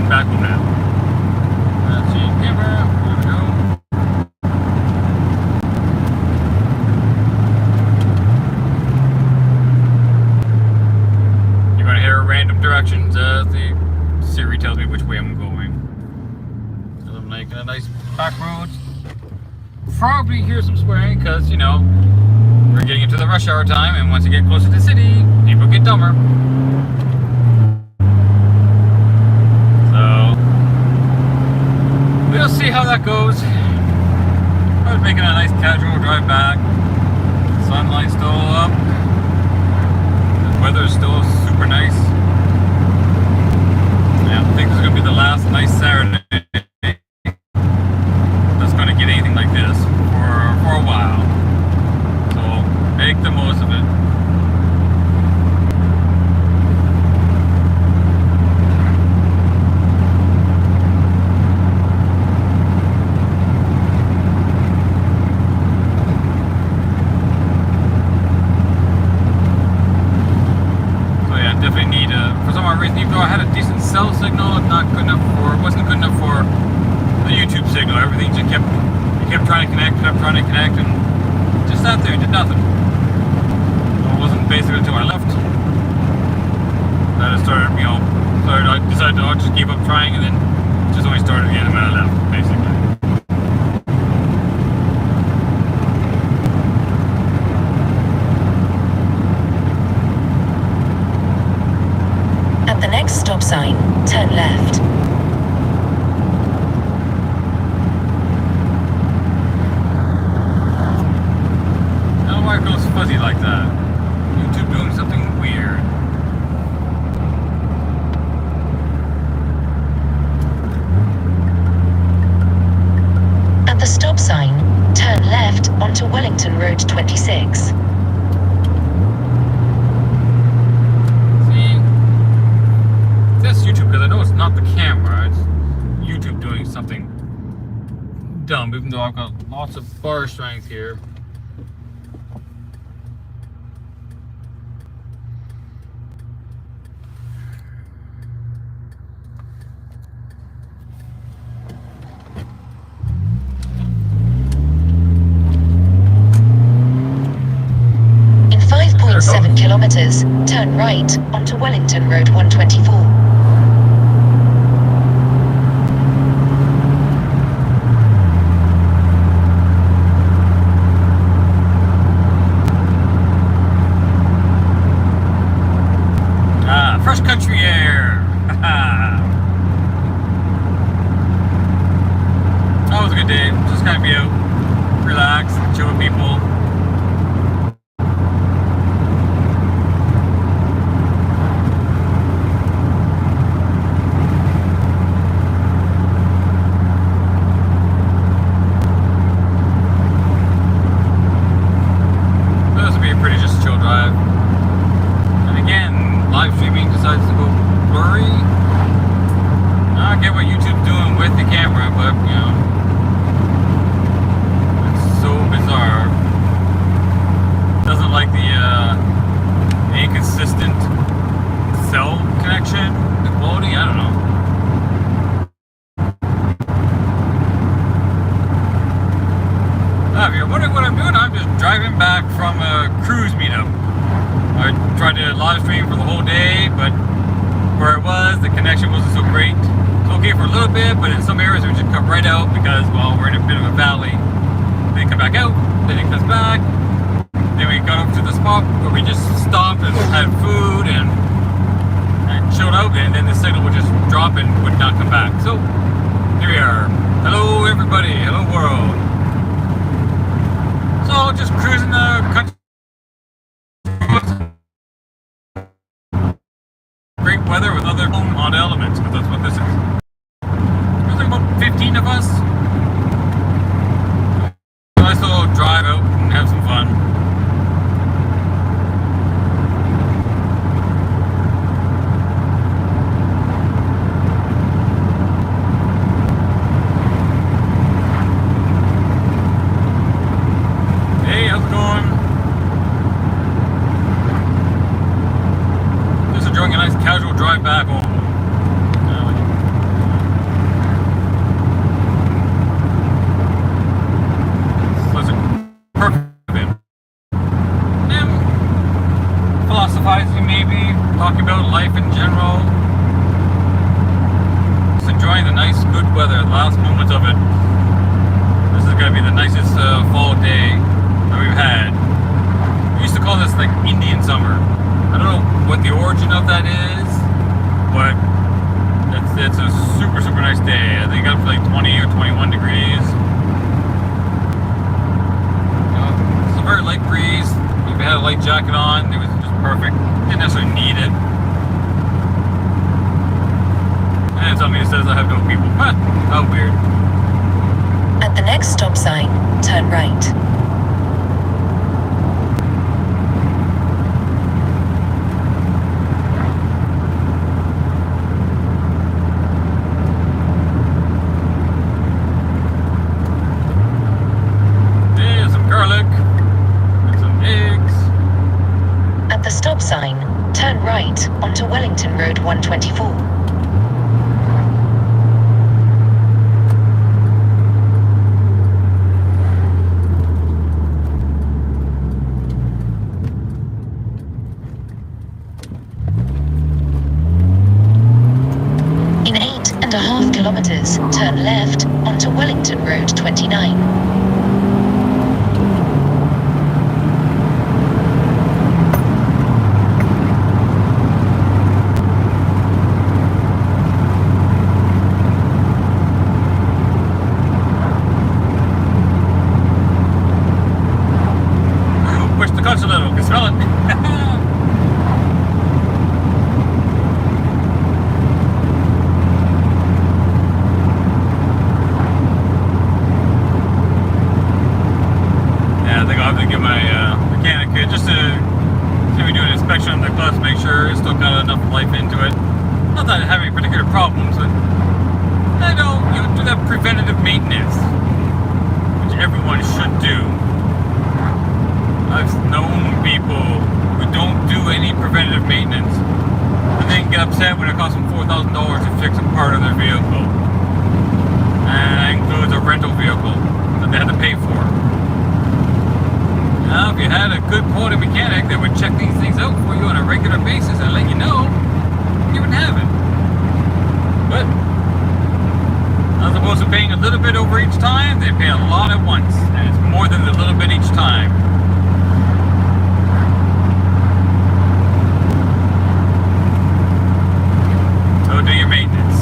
heading back home now. Let's see, camera, there we go. You're going to hear random directions as the Siri tells me which way I'm going. So I'm making a nice back road. Probably hear some swearing because, you know, we're getting into the rush hour time, and once you get closer to the city, people get dumber. So, we'll see how that goes. I was making a nice casual drive back. Sunlight's still up. The weather's still super nice. I don't think this is going to be the last nice Saturday that's going to get anything like this for a while. So, make the most of it. Definitely need for some odd reason, even though I had a decent cell signal, it's not good enough for, it wasn't good enough for the YouTube signal. Everything just kept trying to connect, and just sat there, did nothing. So it wasn't basically until I left that it started, you know, I decided to just give up trying, and then just only started again when I left, basically. At the next stop sign, turn left. I don't know why it goes fuzzy like that. YouTube doing something weird. At the stop sign, turn left onto Wellington Road 26. That's YouTube, because I know it's not the camera, it's YouTube doing something dumb, even though I've got lots of bar strength here. In 5.7 kilometers, turn right onto Wellington Road 124. Fresh country air! That was a good day. Just kind of be out, relax, chill with people. This would be a pretty just chill drive. And again, live streaming decides to go blurry. I get what YouTube's doing with the camera, but you know, it's so bizarre. Doesn't like the inconsistent cell connection, the quality. I don't know. If you're wondering what I'm doing, I'm just driving back from a cruise meetup. I tried to live stream for the whole day, but where it was, the connection wasn't so great. It's okay for a little bit, but in some areas it would just cut right out because, well, we're in a bit of a valley. Then it come back out, then it comes back. Then we got over to the spot where we just stopped and had food and chilled out, and then the signal would just drop and would not come back. So, here we are. Hello everybody, hello world. So, just cruising the country. Great weather with other odd elements, because that's what this is. There's like about 15 of us. Nice little drive out and have some fun. Hey, how's it going? Just enjoying a nice casual drive back home. about life in general. Just enjoying the nice, good weather, last moments of it. This is going to be the nicest fall day that we've had. We used to call this like Indian summer. I don't know what the origin of that is, but it's a super, super nice day. I think up to like 20 or 21 degrees. It's a very light breeze. If you had a light jacket on, it was just perfect. Didn't necessarily need it. And somebody says I have no people. Huh, how weird. At the next stop sign, turn right. There's some garlic and some eggs. At the stop sign, turn right onto Wellington Road 124. In 8.5 kilometers, turn left onto Wellington Road 29. Push the clutch a little, can smell it. Yeah, I think I'll have to give my mechanic just to maybe do an inspection on the clutch, make sure it's still got enough life into it. Not that I have any particular problems, but I know you do that preventative maintenance, which everyone should do. I've known people who don't do any preventative maintenance and then get upset when it costs them $4,000 to fix a part of their vehicle. And that includes a rental vehicle that they had to pay for. Now, if you had a good quality mechanic that would check these things out for you on a regular basis and let you know, you wouldn't have it. But as opposed to paying a little bit over each time, they pay a lot at once, and it's more than a little bit each time. So do your maintenance.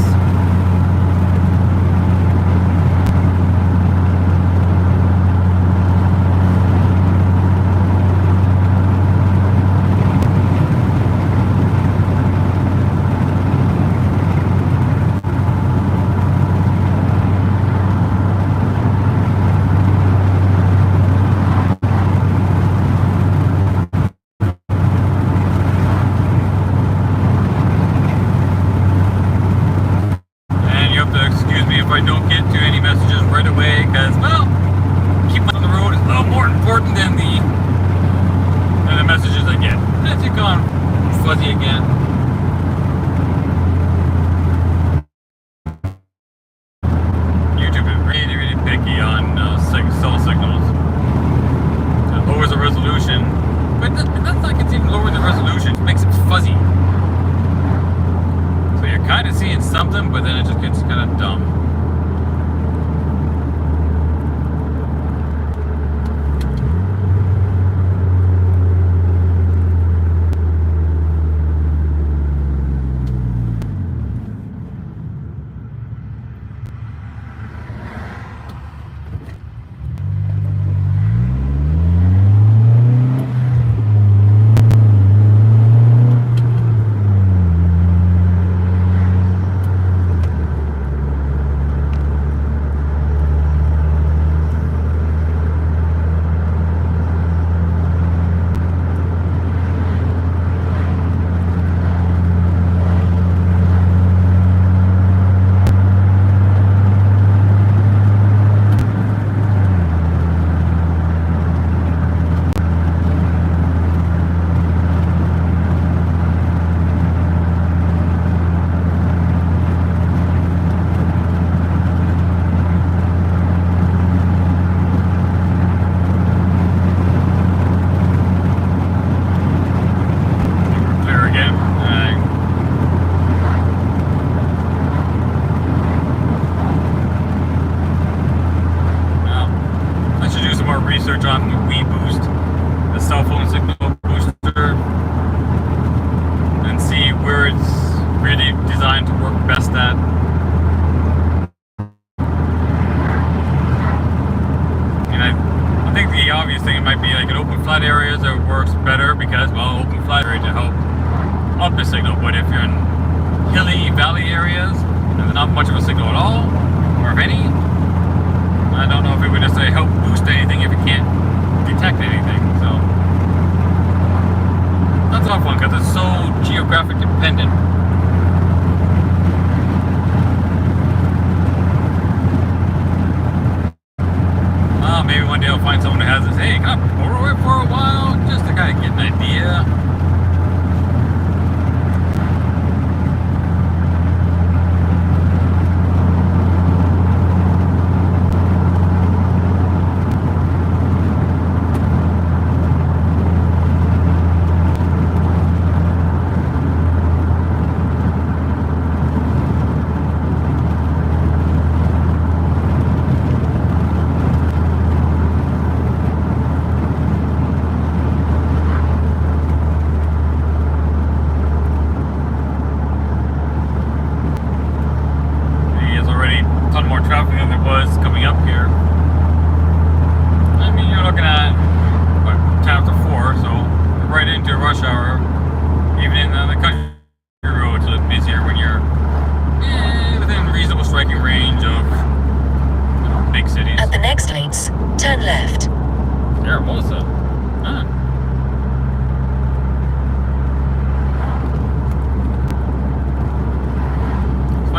If I don't get to any messages right away, because, well, keeping on the road is a little more important than the messages I get. That's it gone fuzzy again. YouTube is really, really picky on cell signals. It lowers the resolution, but that's like it's even lowering the resolution. It makes it fuzzy. So you're kind of seeing something, but then it just gets kind of dumb. boost, the cell phone signal booster, and see where it's really designed to work best at. And I think the obvious thing might be like in open flat areas it works better because, well, open flat area to help up the signal. But if you're in hilly valley areas and there's not much of a signal at all, or if any, I don't know if it would necessarily help boost anything if it can't detect anything. So that's a tough one because it's so geographic dependent. Maybe one day I'll find someone who has this. Hey, can I borrow it for a while just to kind of get an idea?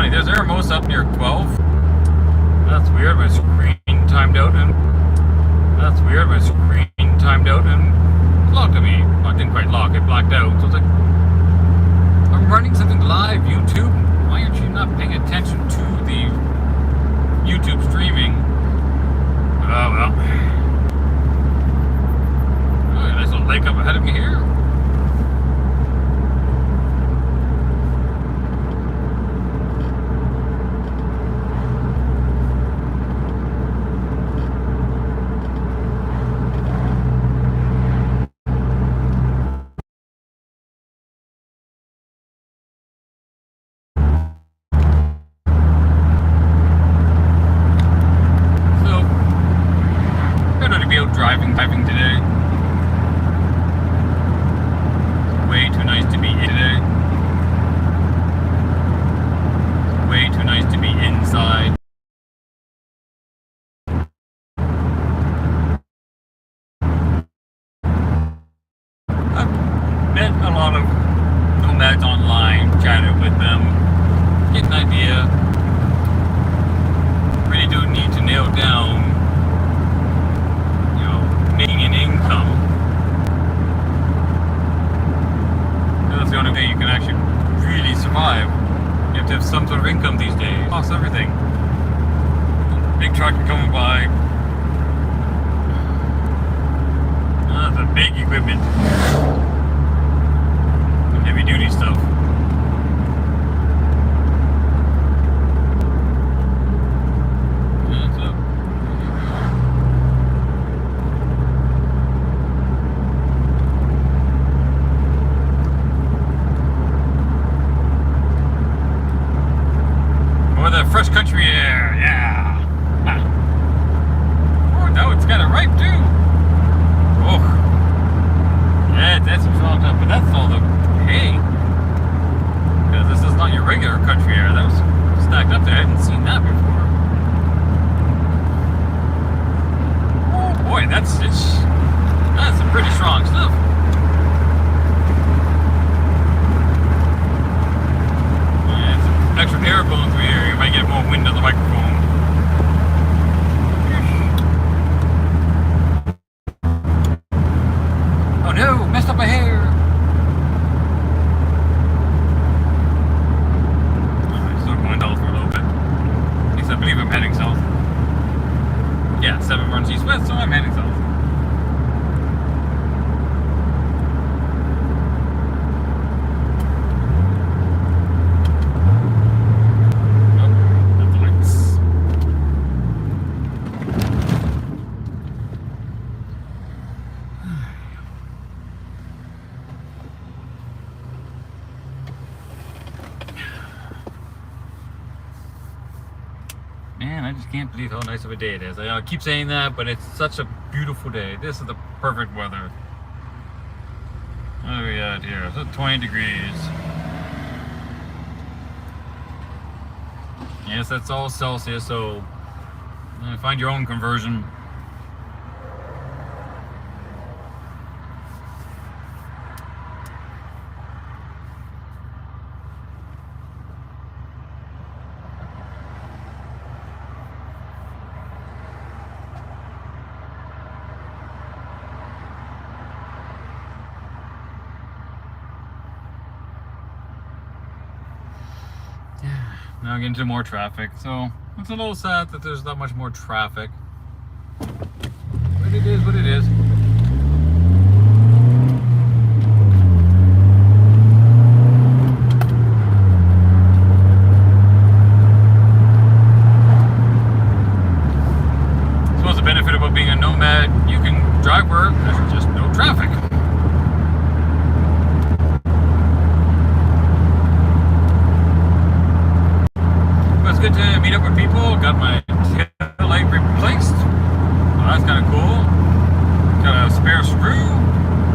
There's Hermosa up near 12. That's weird. My screen timed out and locked at me. Well, it didn't quite lock. It blacked out. So it's like, I'm running something live, YouTube. Why aren't you not paying attention to the YouTube streaming? Oh well. Oh, nice little lake up ahead of me here. Driving today. Way too nice to be in today. Way too nice to be inside. I've met a lot of nomads online, chatted with them, get an idea. Really do need to nail down making an income. That's the only way you can actually really survive. You have to have some sort of income these days. It costs everything. Big truck coming by. Oh, that's a big equipment. Heavy duty stuff. Fresh country air, yeah. Oh, no, it's got it ripe too. Oh, yeah, that's some strong stuff, but that's all the hay. Because this is not your regular country air. That was stacked up there. I hadn't seen that before. Oh boy, that's some pretty strong stuff. Extra air going through here, you might get more wind on the microphone. Oh no, messed up my hair. Alright, so I'm going south for a little bit. At least I believe I'm heading south. Yeah, 7 runs east-west, so I'm heading south. just can't believe how nice of a day it is. I keep saying that, but it's such a beautiful day. This is the perfect weather. What are we at here? It's 20 degrees. Yes, that's all Celsius, so find your own conversion. Now getting into more traffic, so it's a little sad that there's not much more traffic. But it is what it is. I suppose the benefit about being a nomad, you can drive where there's just no traffic. It's good to meet up with people. Got my tail light replaced. Well, that's kind of cool. Got a spare screw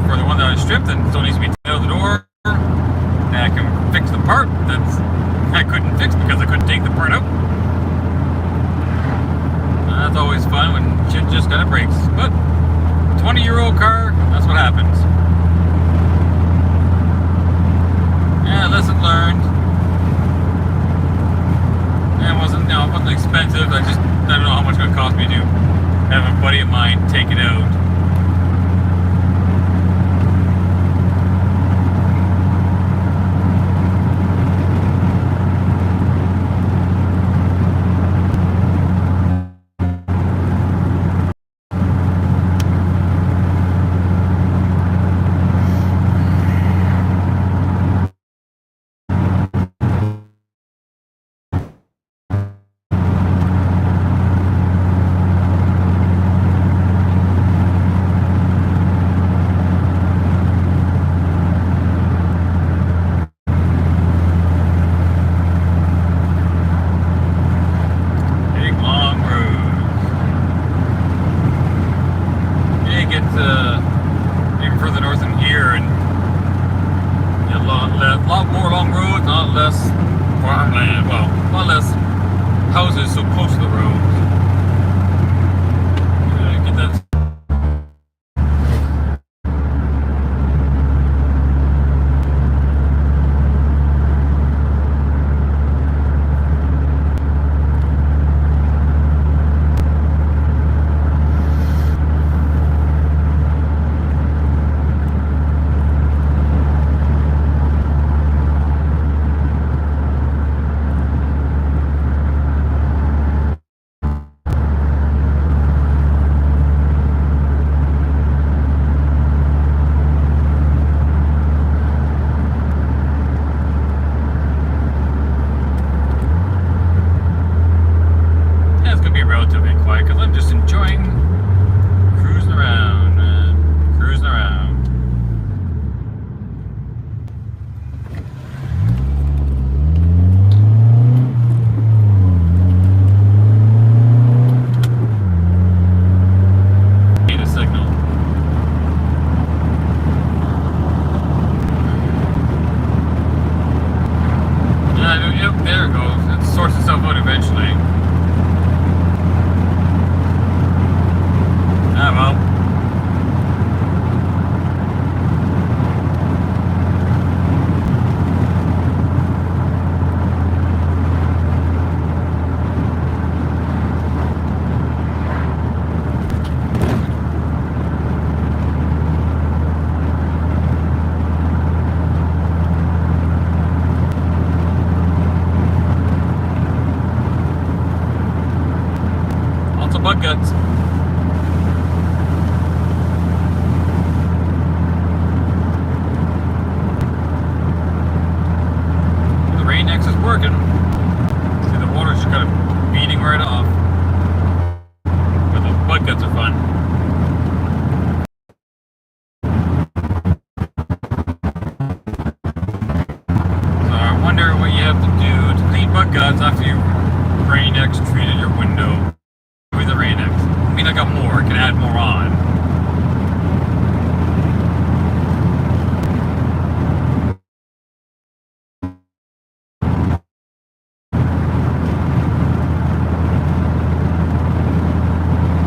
for the one that I stripped and still needs to be taken out the door. And I can fix the part that I couldn't fix because I couldn't take the part out. That's always fun when shit just kind of breaks. But 20-year-old car, that's what happens. Yeah, lesson learned. It wasn't expensive. I don't know how much it would cost me to have a buddy of mine take it out. Even further north than here, and a lot more long roads, a lot less farmland. Well, a lot less houses so close to the roads. Get that. Relatively quiet because I'm just enjoying cruising around, cruising around. Need a signal. Yep, there it goes. It sorts itself out eventually. Ah, well. Lots of bug guts. Rain-X is working. See, the water's just kind of beating right off. But the bug guts are fun. So I wonder what you have to do to clean bug guts after you Rain-X treated your window with the Rain-X. I mean, I got more. I can add more on.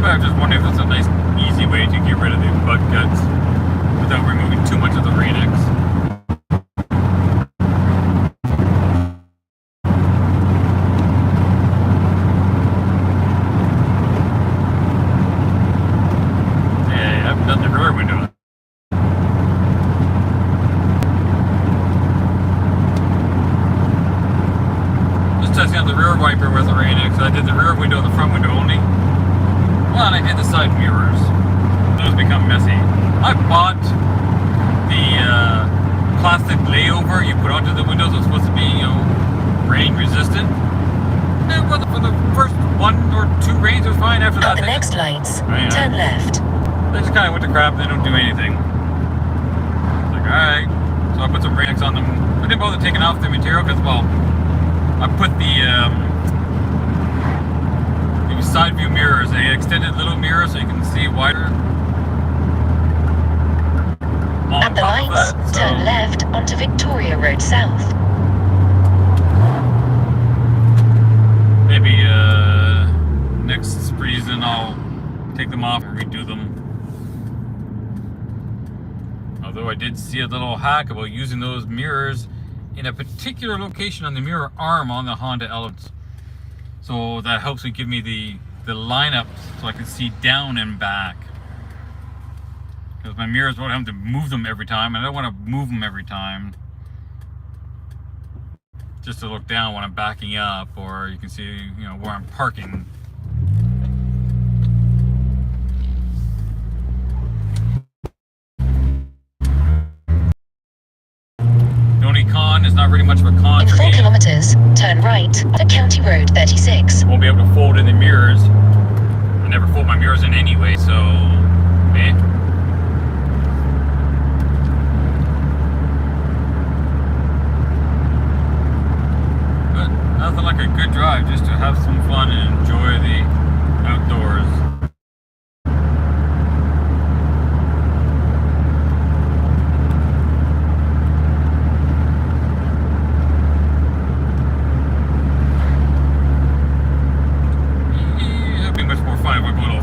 But I'm just wondering if there's a nice, easy way to get rid of the bug guts without removing too much of the Rain-X. Done the rear window. Just testing out the rear wiper with the Rain-X. I did the rear window and the front window only. Well, and I did the side mirrors. Those become messy. I bought the plastic layover you put onto the windows. It's supposed to be, rain resistant. And for the first 1 or 2 rains, it was fine. After that, At the next lights, yeah. turn left. They just kind of went to crap and they don't do anything. It's like, alright. So I put some Rain-X on them. I didn't bother taking off the material because, well, I put the side view mirrors, the extended little mirror so you can see wider. At the lights, turn left onto Victoria Road South. Maybe next season I'll take them off and redo them. Although I did see a little hack about using those mirrors in a particular location on the mirror arm on the Honda Elements. So that helps me give me the lineup so I can see down and back. Because my mirrors won't have to move them every time, and I don't want to move them every time. Just to look down when I'm backing up, or you can see, where I'm parking. Con is not really much of a con in for 4 me. kilometers, turn right at County Road 36. Won't be able to fold in the mirrors. I never fold my mirrors in anyway, so But nothing like a good drive just to have some fun and enjoy the outdoors.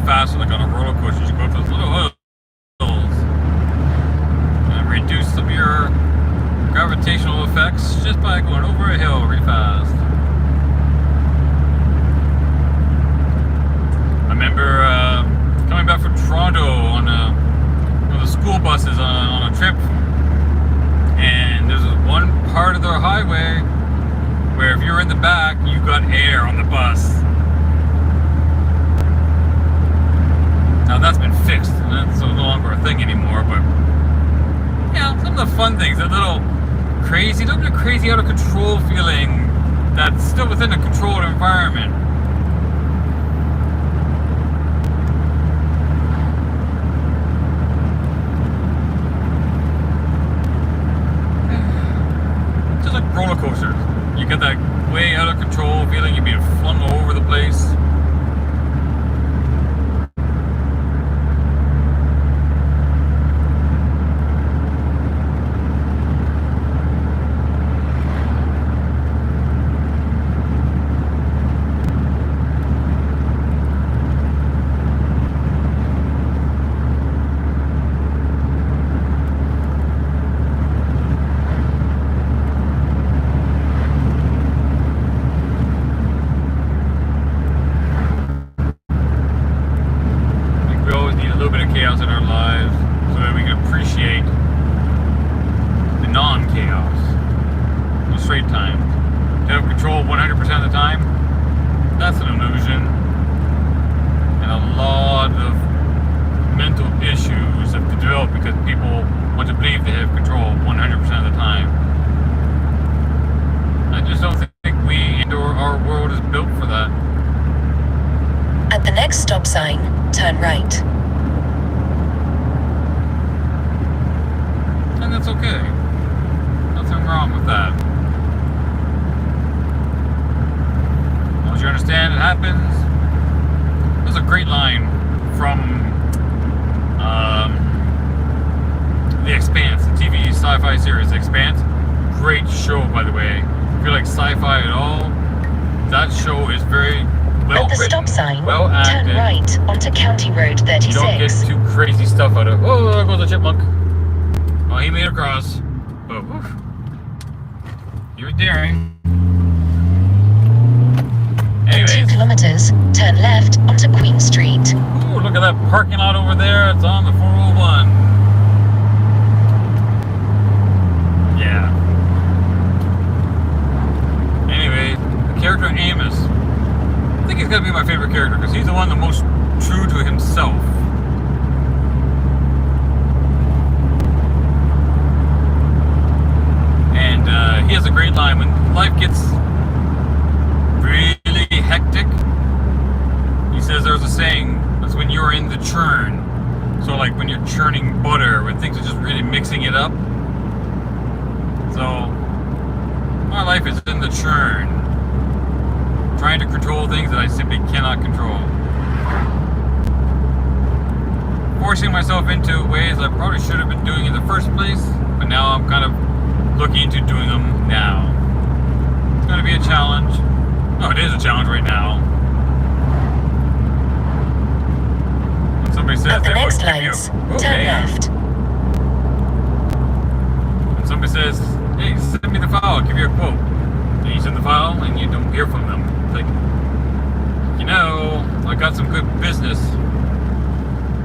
Faster, like on a roller coaster, you go up those little hills and reduce some of your gravitational effects just by going over a hill really fast. I remember coming back from Toronto on the school buses on a trip, and there's one part of the highway where if you're in the back, you got air on the bus. Now that's been fixed, and that's no longer a thing anymore, but some of the fun things, a little crazy out of control feeling that's still within a controlled environment. Just like roller coasters. You get that way out of control feeling, you're being flung all over the place. Chaos in our lives so that we can appreciate the non-chaos, the straight times. To have control 100% of the time, that's an illusion, and a lot of mental issues have developed because people want to believe they have control 100% of the time. I just don't think we and our world is built for that. At the next stop sign, turn right. And that's okay. Nothing wrong with that. As long as you understand happens. There's a great line from The Expanse, the TV sci-fi series The Expanse. Great show, by the way. If you like sci-fi at all, that show is very well At the written, stop sign, well acted. turn right onto County Road You don't get 36. too crazy stuff out of. Oh, there goes the chipmunk. Well, he made it across, but woof. He was daring. In 2 Anyways, kilometers, turn left onto Queen Street. ooh, look at that parking lot over there. It's on the 401. Yeah. Anyway, the character Amos. I think he's got to be my favorite character because he's the one the most true to himself. And he has a great line when life gets really hectic. He says there's a saying, that's when you're in the churn. So like when you're churning butter, when things are just really mixing it up. So my life is in the churn, trying to control things that I simply cannot control. Forcing myself into ways I probably should have been doing in the first place, but now I'm kind of looking into doing them now. It's going to be a challenge. No, it is a challenge right now. When somebody says At the they will next give you lights, a- turn okay. left. When somebody says, hey, send me the file, I'll give you a quote. And you send the file and you don't hear from them. It's like, you know, I got some good business.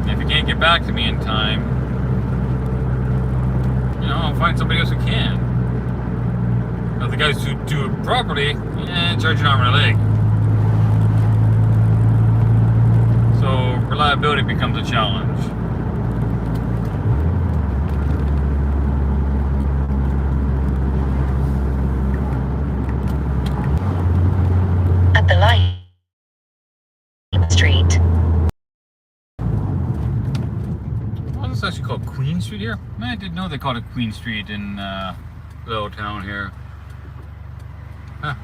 If you can't get back to me in time, you know, I'll find somebody else who can. Now, the guys who do it properly, charge an arm and a leg. So reliability becomes a challenge. At the light Street. Well, this is actually called Queen Street here. I didn't know they called it Queen Street in little town here. Huh.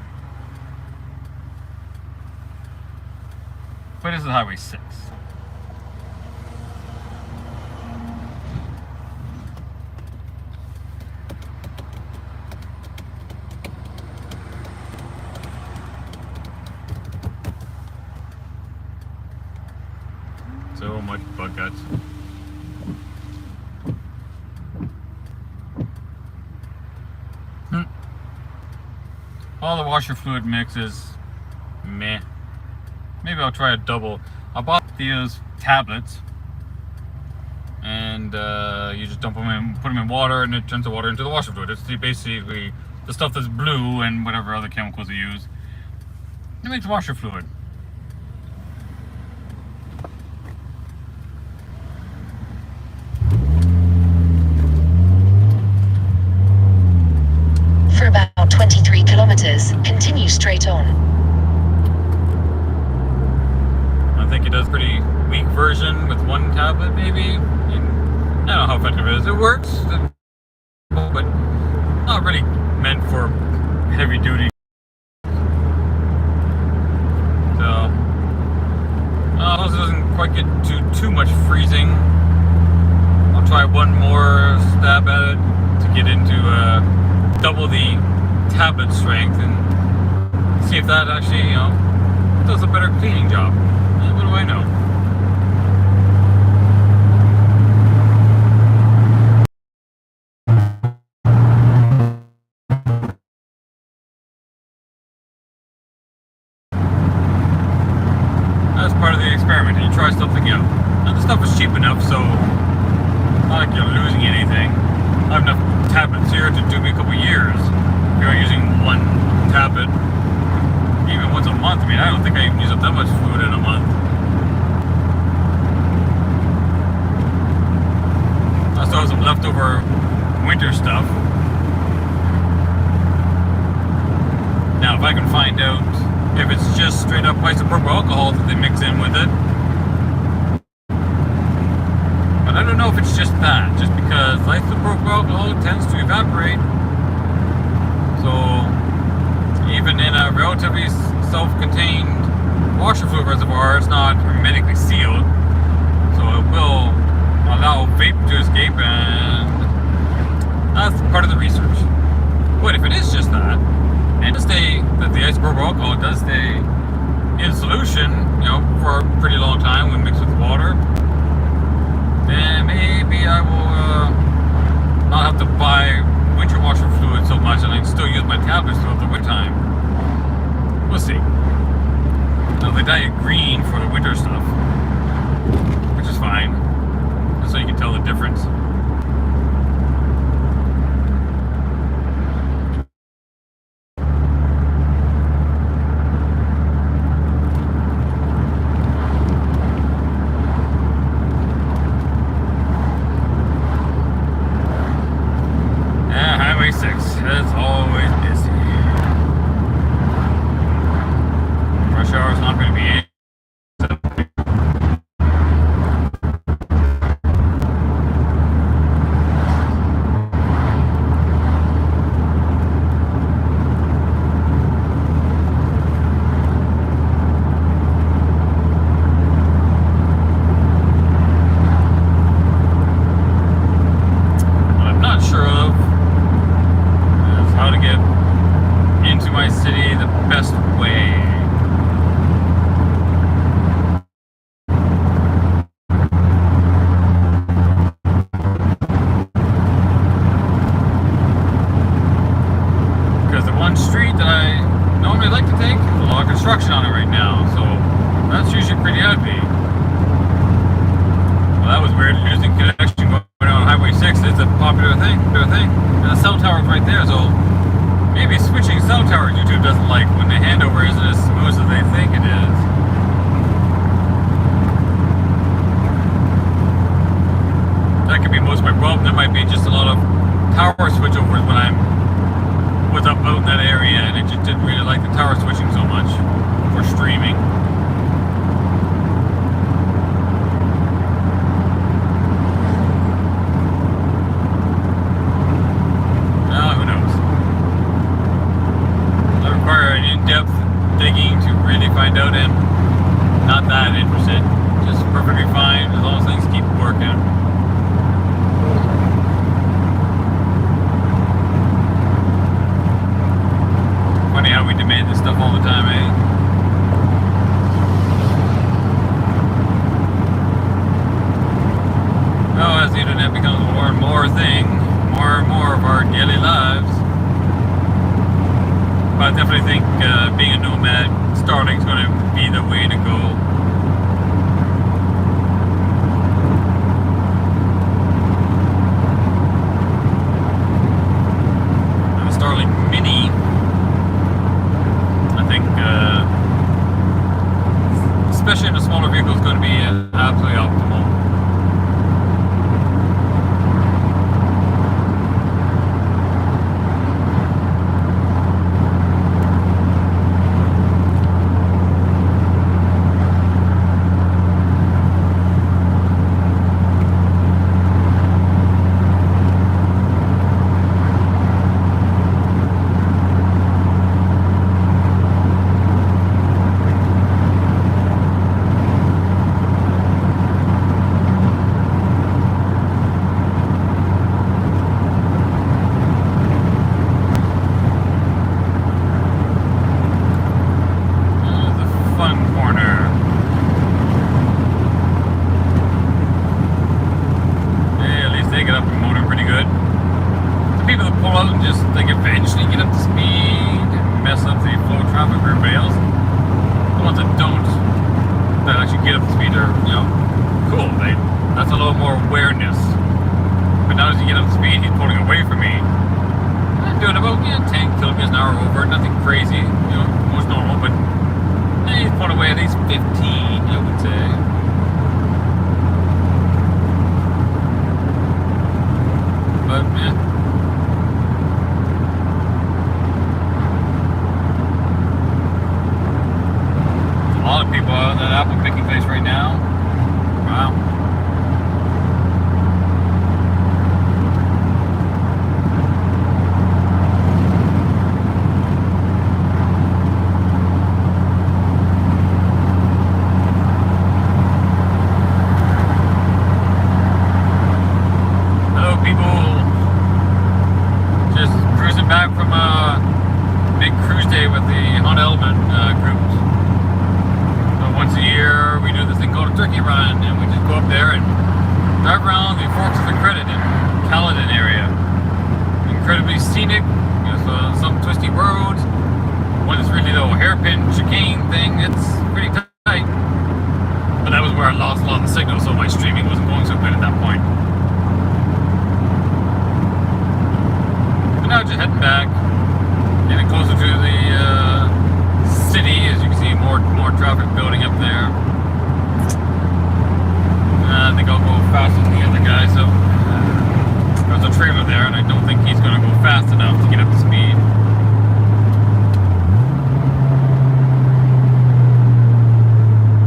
But this is Highway 6. So much bug guts. All the washer fluid mix is meh. Maybe I'll try a double. I bought these tablets, and you just dump them in, put them in water, and it turns the water into the washer fluid. It's basically the stuff that's blue and whatever other chemicals they use. It makes washer fluid. For about 23 kilometers, continue straight on. I think it does pretty weak version with one tablet, maybe. And I don't know how effective it is. It works, but not really meant for heavy duty. So, also doesn't quite get to too much freezing. I'll try one more stab at it to get into double the tablet strength and see if that actually, you know, does a better cleaning job. What do I know? That's part of the experiment. You try something out. Now, the stuff is cheap enough, so not like you're losing anything. I have enough tablets here to do me a couple years. If you're using one tablet, even once a month, I mean, I don't think I even use up that much food in a month. I still have some leftover winter stuff. Now, if I can find out if it's just straight up isopropyl alcohol that they mix in with it. But I don't know if it's just that, just because isopropyl alcohol tends to evaporate. So even in a relatively self-contained washer fluid reservoir, it's not hermetically sealed, so it will allow vapor to escape, and that's part of the research. But if it is just that, and that the isopropyl alcohol does stay in solution, for a pretty long time when mixed with water, then maybe I will not have to buy winter washer fluid so much, and I can still use my tablets throughout the winter time. We'll see. Now they dye it green for the winter stuff, which is fine, just so you can tell the difference. Highway 6, it's always busy. Rush hour is not going to be in. What I'm not sure of how to get into my city the best way. Because the one street that I normally like to take, there's a lot of construction on it right now, so that's usually pretty heavy. Well, that was weird, losing connection going on Highway 6 is a popular thing. And the cell tower's right there, so maybe switching cell towers YouTube doesn't like when the handover isn't as smooth as they think it is. That could be most of my problem. There might be just a lot of tower switchovers when I was up out in that area, and it just didn't really like the tower switching so much for streaming. Who knows? I require an in-depth digging to really find out, and not that interested. Just perfectly fine as long as things keep working. Funny how we demand this stuff all the time, eh? Oh, as the internet becomes more and more a thing, more and more of our daily lives. But I definitely think being a nomad, Starlink's going to be the way to go. And the Starlink Mini, I think, especially in a smaller vehicle, is going to be absolutely optimal. people just cruising back from a big cruise day with the Honda Element group. So once a year, we do this thing called a turkey run, and we just go up there and drive around the Forks of the Credit in Caledon area. Incredibly scenic, so some twisty roads. One is really the hairpin chicane thing. It's pretty tight. But that was where I lost a lot of the signal, so my streaming wasn't going so good at that point. But now just heading back, getting closer to the city. As you can see, more traffic building up there. I think I'll go faster than the other guy, so there's a trailer there, and I don't think he's going to go fast enough to get up to speed.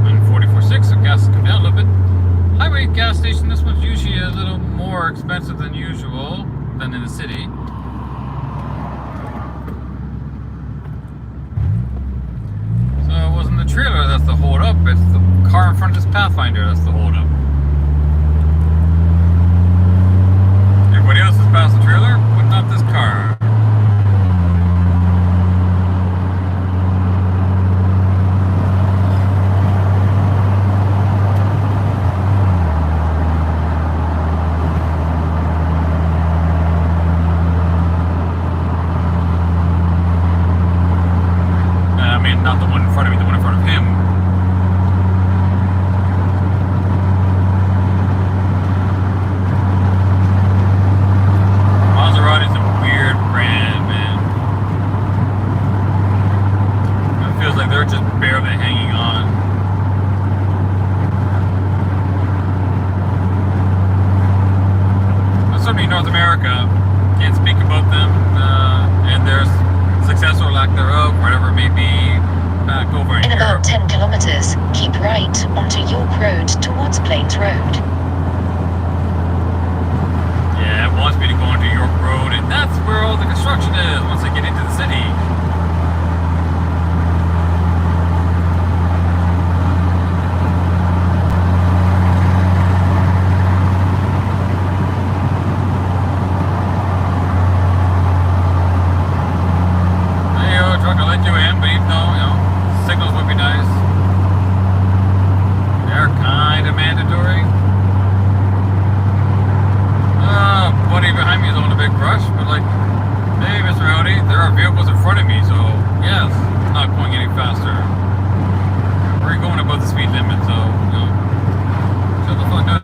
And 44.6, so gas has come down a little bit. Highway gas station, this one's usually a little more expensive than usual than in the city. So it wasn't the trailer that's the hold up, it's the car in front of this Pathfinder that's the hold up. Everybody else has passed the trailer, but not this car. I mean, not the one in front of me, the one in front of him. Maserati's a weird brand, man. It feels like they're just barely hanging on. But certainly North America, can't speak about them and their success or lack thereof, whatever it may be, back over in In Europe. about 10 kilometers, keep right onto York Road towards Plains Road. Yeah, it wants me to go onto York Road, and that's where all the construction is once I get into the city. There you go, truck, I'll let you in, but even though, signals would be nice. They're kind of mandatory. Buddy behind me is on a big rush, but like, hey, Mr. Audi, there are vehicles in front of me, so yes, I'm not going any faster. We're going above the speed limit, so, shut the fuck up.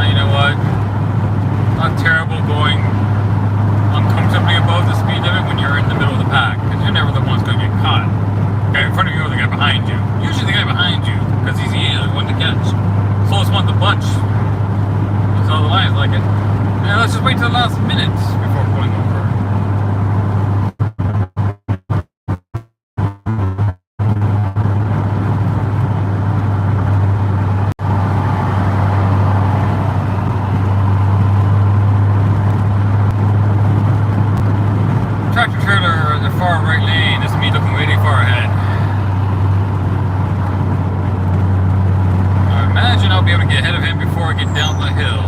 You know what? Not terrible going uncomfortably above the speed limit when you're in the middle of the pack, because you're never the one's going to get caught. The guy in front of you or the guy behind you. Usually the guy behind you, because he's the easiest one to catch. Slowest one of the bunch. That's how the Lions like it. Now let's just wait till the last minute before pulling over. Tractor trailer in the far right lane. This is me looking really far ahead. I imagine I'll be able to get ahead of him before I get down the hill.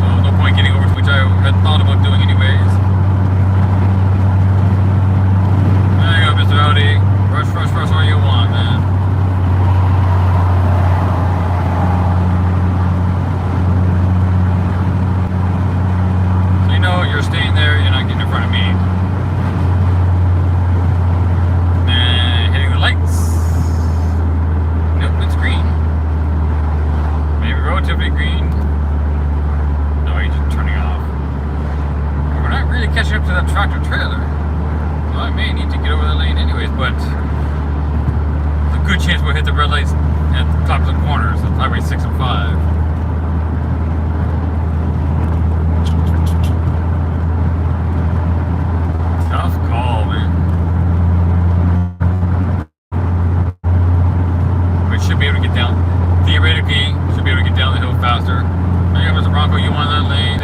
So no point getting over, which I had thought about doing anyways. There you go, Mr. Audi. Rush all you want, man. So you know you're staying there, you're not getting in front of me. And hitting the lights. Nope, it's green. Maybe relatively green. No, you're just turning off. But we're not really catching up to that tractor trailer. Well, I may need to get over the lane anyways, but there's a good chance we'll hit the red lights at the tops of the corners of Highway 6 and 5. Tough call, man. We should be able to get down. Theoretically, should be able to get down the hill faster. There you go, Mr. Bronco. You want that lane?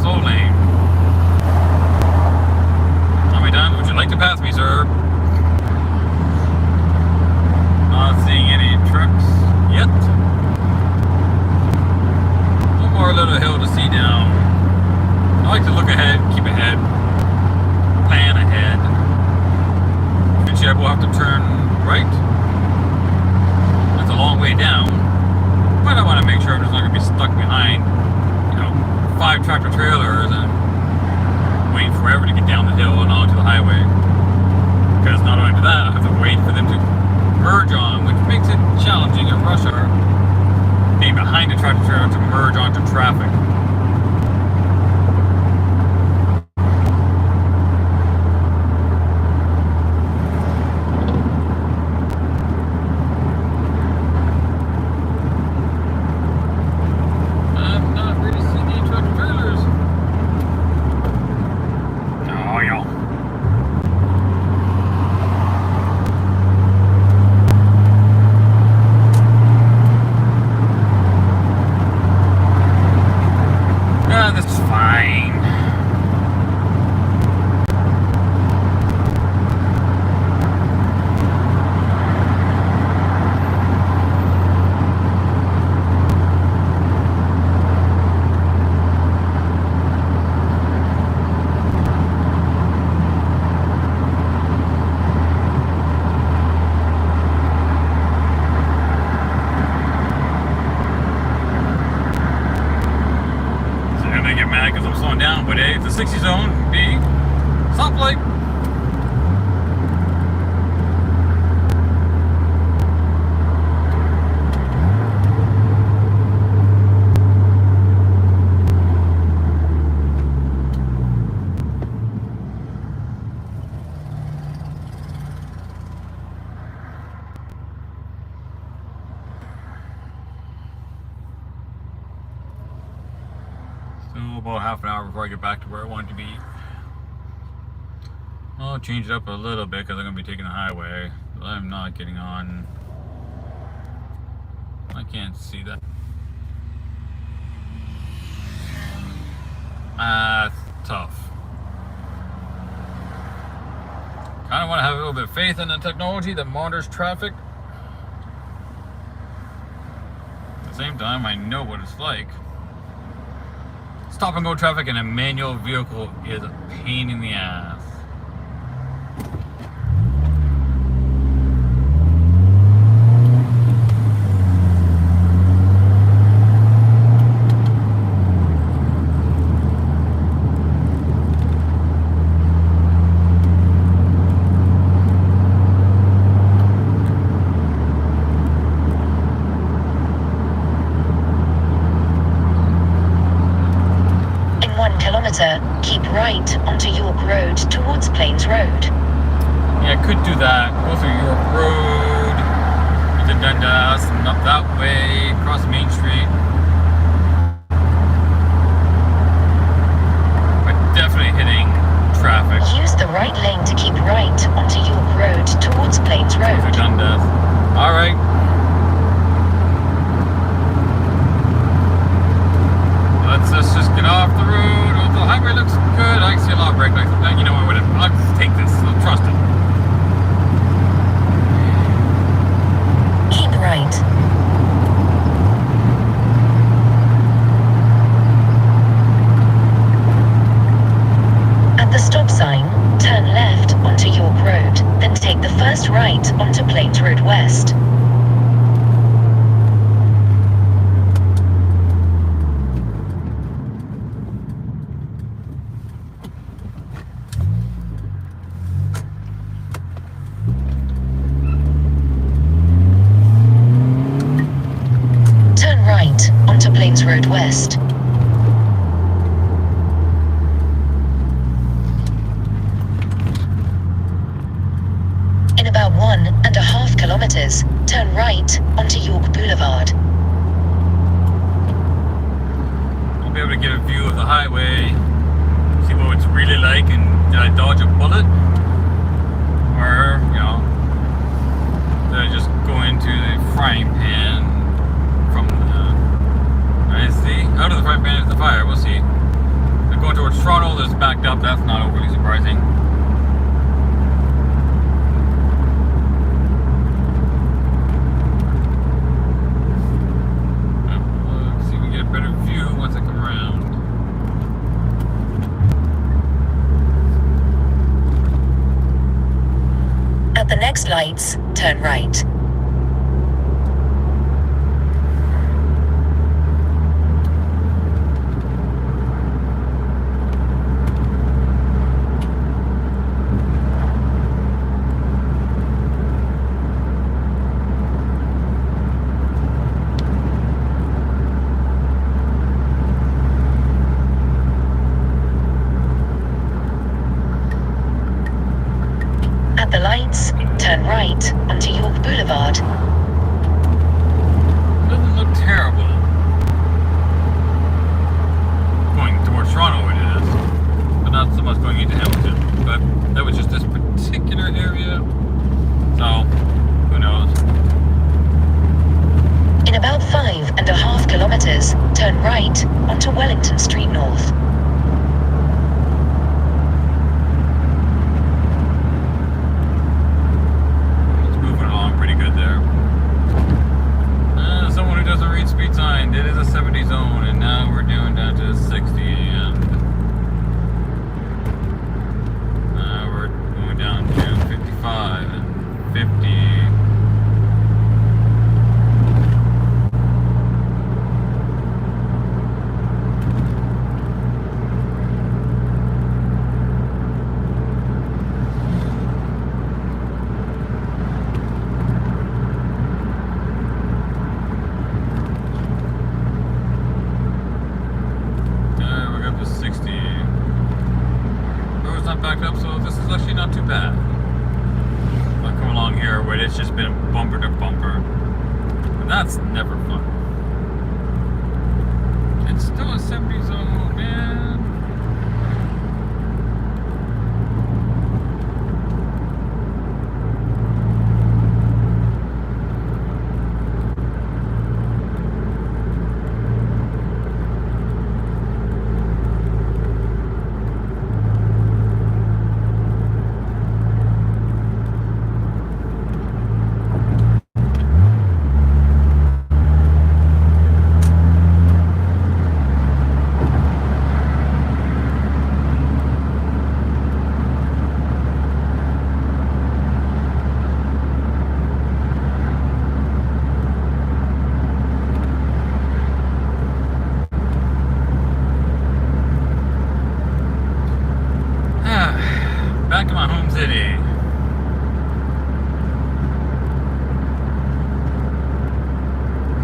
slow lane. How many times would you like to pass me, sir? Not seeing any trucks yet. One more little hill to see down. I like to look ahead, keep ahead, plan ahead. Eventually I will have to turn right. That's a long way down. But I want to make sure I'm just not going to be stuck behind, 5 tractor trailers and wait forever to get down the hill and onto the highway. Because not only that, I have to wait for them to merge on, which makes it challenging in rush hour. Being behind the tractor trailer to merge onto traffic. I'm not really seeing any tractor trailers. Oh, yeah. This is fine. Because I'm slowing down, but A, it's a 60 zone. B, stoplight. Still about half an hour before I get back to where I want to be. I'll change it up a little bit because I'm going to be taking the highway. But I'm not getting on. I can't see that. It's tough. Kind of want to have a little bit of faith in the technology that monitors traffic. At the same time, I know what it's like. Stop and go traffic in a manual vehicle is a pain in the ass. Keep right onto York Road towards Plains Road. Yeah, I could do that. Go through York Road, into Dundas, and up that way, across Main Street. But definitely hitting traffic. Use the right lane to keep right onto York Road towards Plains Road. Through Dundas. Alright. Let's just get off the road. The highway looks good. I can see a lot of brake lights. You know what? I'll just take this. I'll trust it. Keep right. At the stop sign, turn left onto York Road, then take the first right onto Plains Road West. Onto Plains Road West. In about 1.5 kilometers, turn right onto York Boulevard. I'll be able to get a view of the highway, see what it's really like, and did I dodge a bullet? Or, did I just go into the frying pan from the... I see. Out of the frying pan is the fire. We'll see. The next lights, turn right. At the lights, turn right onto York Boulevard. Doesn't look terrible. Going towards Toronto it is, but not so much going into Hamilton. But that was just this particular area, so who knows. In about 5.5 kilometers, turn right onto Wellington Street North. It's moving along pretty good there. Someone who doesn't read speed sign, it is a 70 zone, and now we're doing down to 60, and we're going down to 55 and 50. We're up to 60. Road's not backed up, so this is actually not too bad. I come along here where it's just been bumper to bumper. And that's never fun. It's still a 70 zone, man. Back to my home city.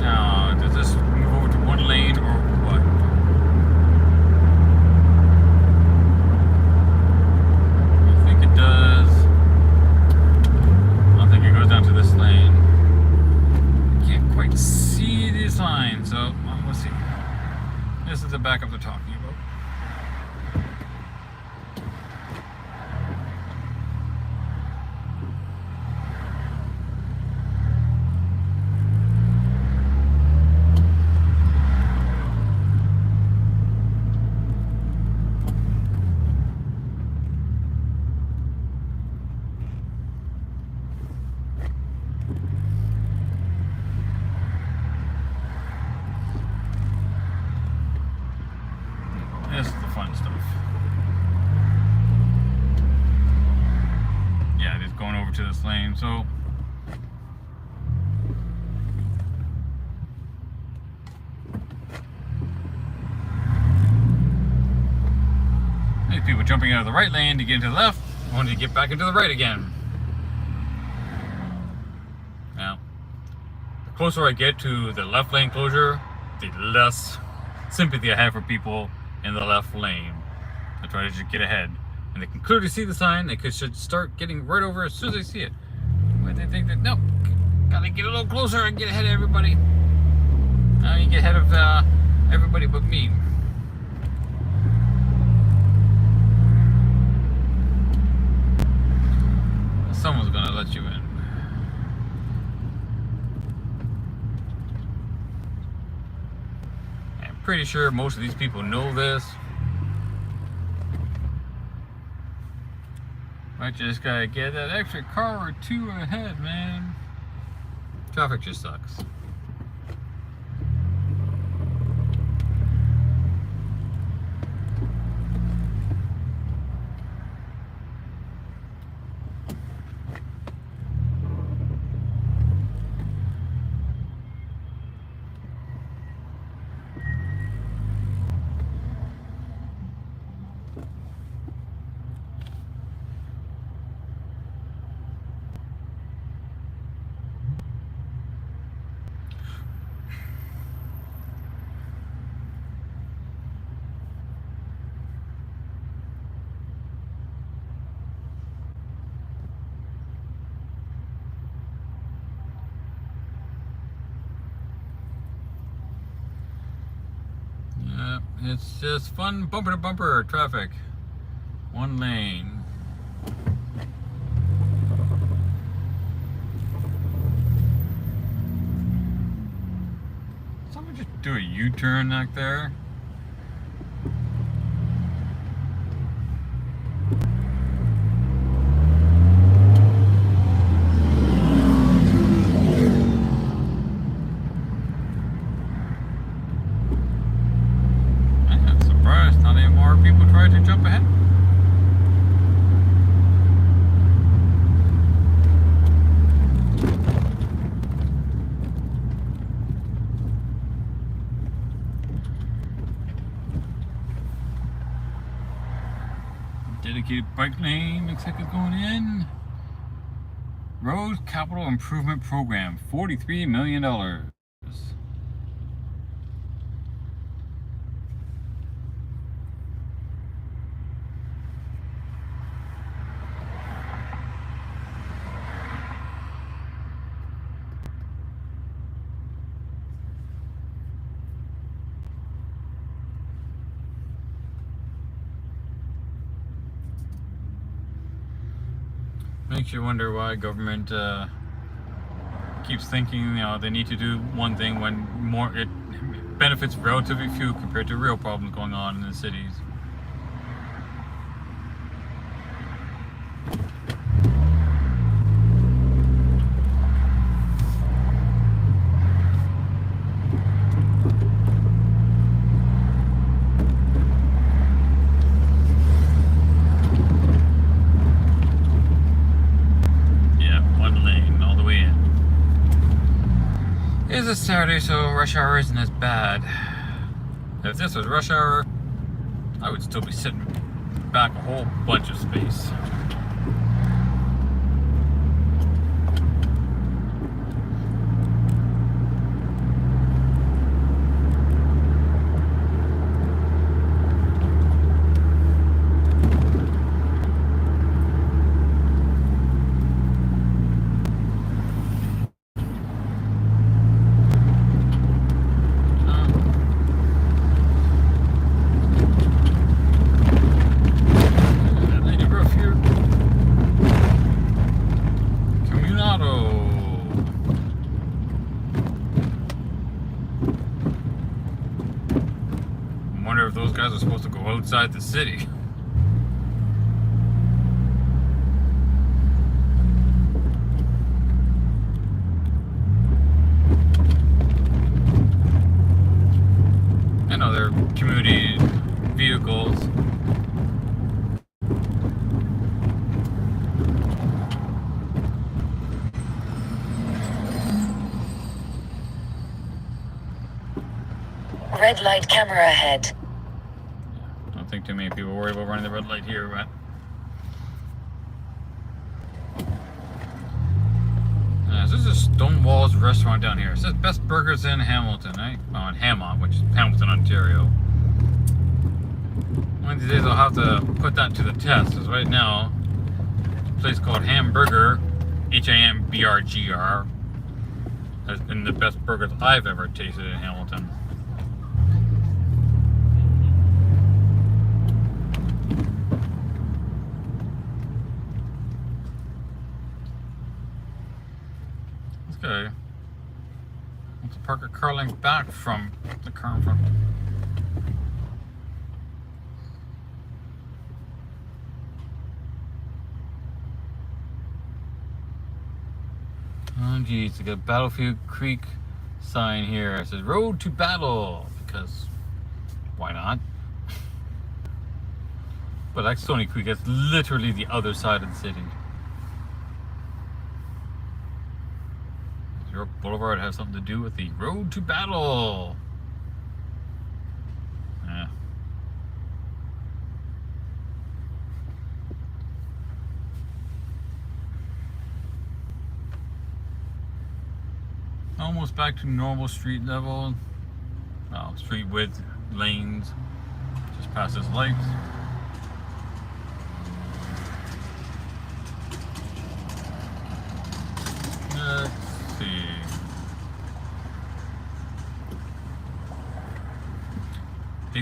Now, does this move over to one lane or what? I think it does. I think it goes down to this lane. Can't quite see the sign, so let's see. This is the backup they're talking about. This is the fun stuff. Yeah, just going over to this lane, so these people jumping out of the right lane to get into the left, wanting to get back into the right again. Now, the closer I get to the left lane closure, the less sympathy I have for people in the left lane. I try to just get ahead. And they can clearly see the sign, they should start getting right over as soon as they see it. But they think that, no, gotta get a little closer and get ahead of everybody. Now you get ahead of everybody but me. Someone's gonna let you in. I'm pretty sure most of these people know this. Might just gotta get that extra car or two ahead, man. Traffic just sucks. It's just fun bumper to bumper traffic. One lane. Someone just do a U-turn back there. I'm surprised not any more people try to jump ahead. Dedicated bike lane looks like it's going in. Road Capital Improvement Program, $43 million. Makes you wonder why government keeps thinking, you know, they need to do one thing when more it benefits relatively few compared to real problems going on in the cities. It's a Saturday, so rush hour isn't as bad. If this was rush hour, I would still be sitting back a whole bunch of space. Wonder if those guys are supposed to go outside the city. I know they're community vehicles. Red light camera ahead. Don't think too many people worry about running the red light here, but this is Stonewall's restaurant down here. It says best burgers in Hamilton, right? Oh, in Hammond, which is Hamilton, Ontario. One of these days I'll have to put that to the test, because right now, a place called Hamburger, Hamburgr, has been the best burgers I've ever tasted in Hamilton. Okay. Let's park a car length back from the car in front. Oh geez, we got Battlefield Creek sign here. It says Road to Battle, because why not? But like Stony Creek, it's literally the other side of the city. York Boulevard has something to do with the Road to Battle. Yeah. Almost back to normal street level. Oh, street width, lanes. Just past this light. Let's see.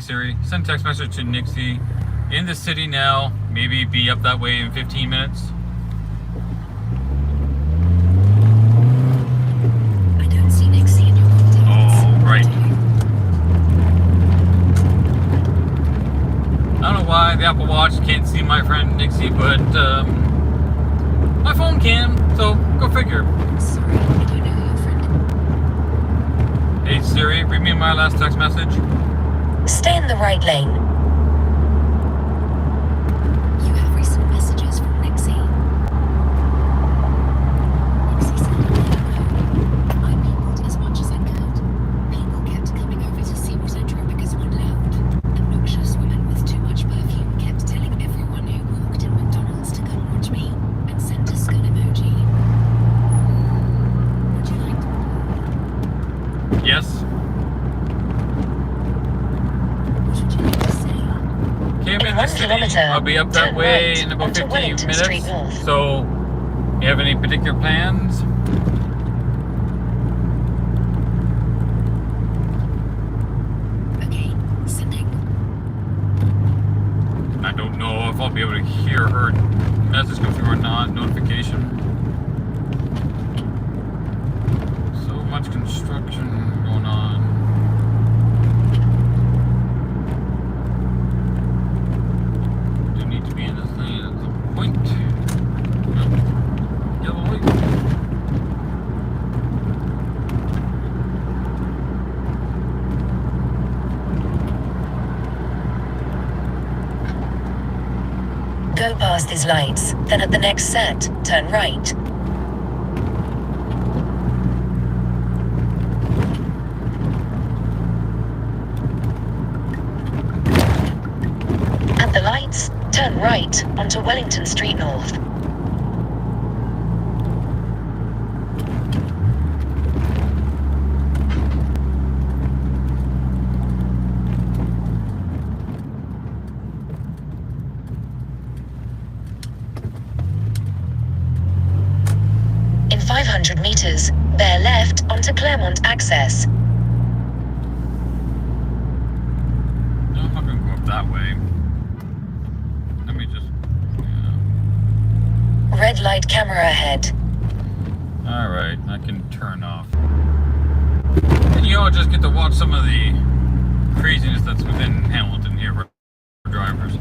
Siri, send text message to Nixie. In the city now, maybe be up that way in 15 minutes. I don't see Nixie in your contacts. Oh, right. I don't know why the Apple Watch can't see my friend Nixie, but my phone can, so go figure. Sorry, I don't know who your friend is. Hey Siri, read me my last text message. Stay in the right lane. You have recent messages from Nixie. Nixie said that I peopled as much as I could. People kept coming over to see what I drew because one loud, obnoxious woman with too much perfume kept telling everyone who walked in McDonald's to come watch me and sent a skull emoji. Would you like to? Yes. What would you like to say? Okay, I'm in In the 1 city. kilometer, I'll be up that turn way right in about onto 15 Wellington minutes. Street North. So, you have any particular plans? Okay, sending. I don't know if I'll be able to hear her message go through or not. Notification. So much construction going on. Do need to be in this lane at some point. Yellow light. Go past these lights, then at the next set, turn right. At the lights, turn right onto Wellington Street North. In 500 meters, bear left onto Claremont Access. No, I'm not going to go up that way. Let me just... Yeah. Red light camera ahead. Alright, I can turn off. And you all just get to watch some of the craziness that's within Hamilton here for drivers.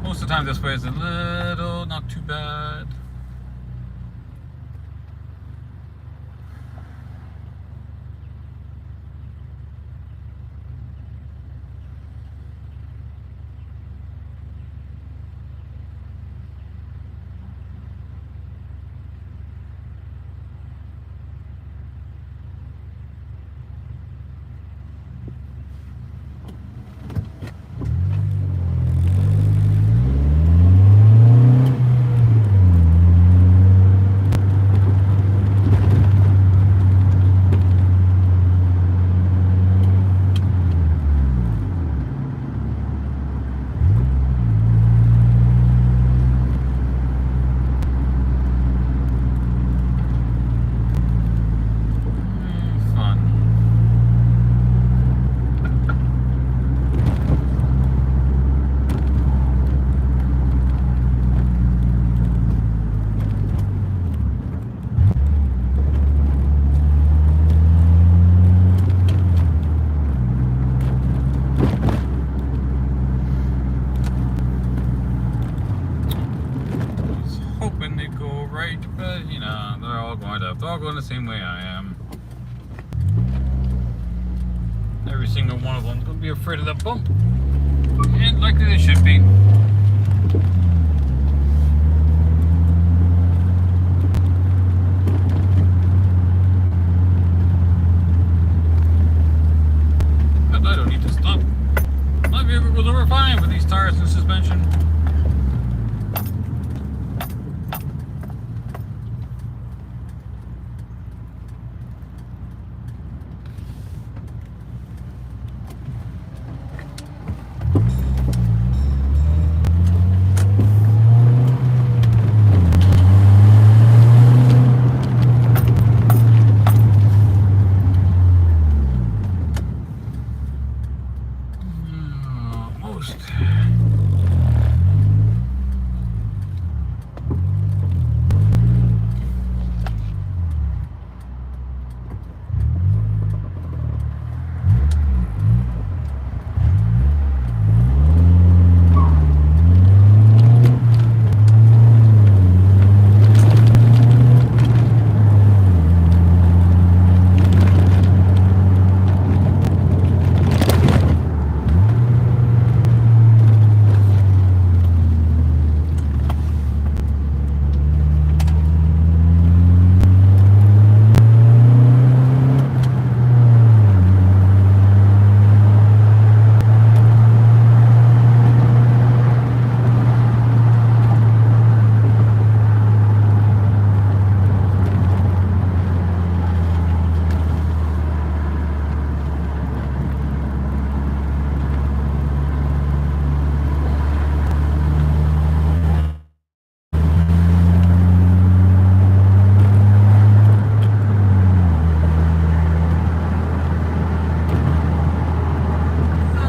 Most of the time this way is a little, not too bad. Fun. Was hoping they'd go right, but you know, they're all going up. They're all going the same way I am. Every single one of them's gonna be afraid of that bump. And likely they should be. But I don't need to stop. My vehicle goes over fine with these tires and suspension.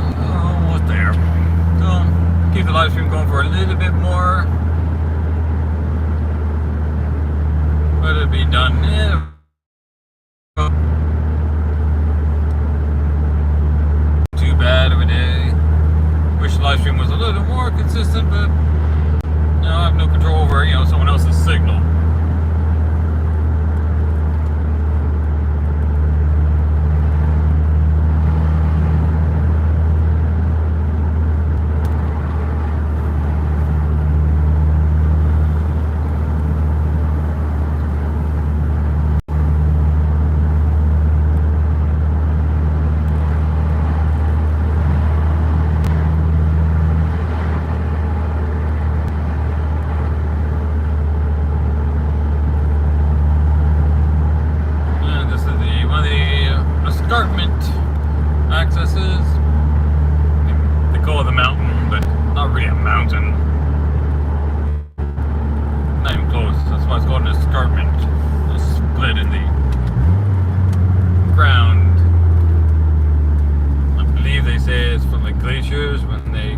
Almost there. So keep the live stream going for a little bit more. But it'll be done. Too bad of a day. Wish the live stream was a little more consistent, but I have no control over, someone else's signal. Escarpment accesses. They call it the mountain, but not really a mountain. Not even close. That's why it's called an escarpment. A split in the ground. I believe they say it's from the glaciers when they,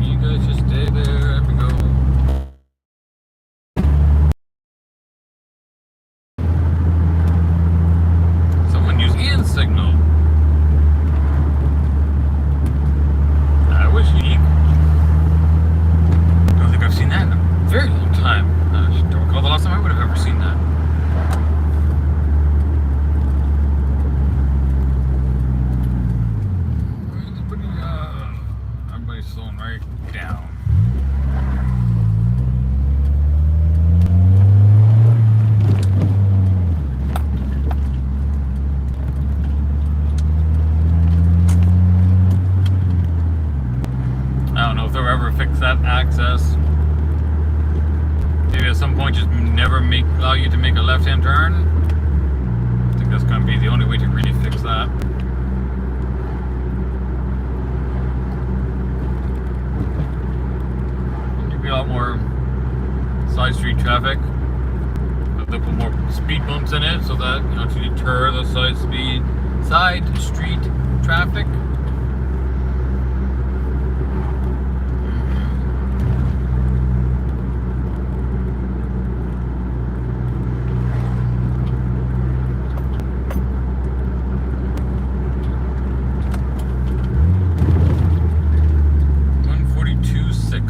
You guys just stay there. There we go. Signal. That was unique. I don't think I've seen that in a very long time. I don't recall the last time I would have ever seen that. Everybody's slowing right down. They'll ever fix that access. Maybe at some point just never allow you to make a left-hand turn. I think that's going to be the only way to really fix that. There'll be a lot more side street traffic. They'll put more speed bumps in it so that, to deter the side street traffic.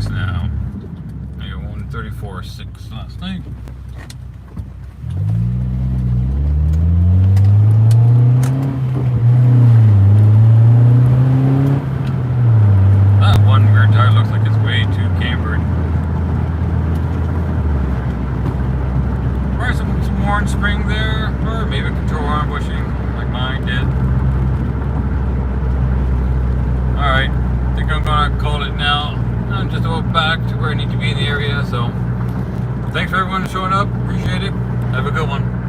Now. Maybe 134.6 last night. That one rear tire looks like it's way too cambered. Probably some more spring there, or maybe control arm bushing like mine did. Alright, I think I'm gonna call it now. I'm just about back to where I need to be in the area, so thanks for everyone showing up. Appreciate it. Have a good one.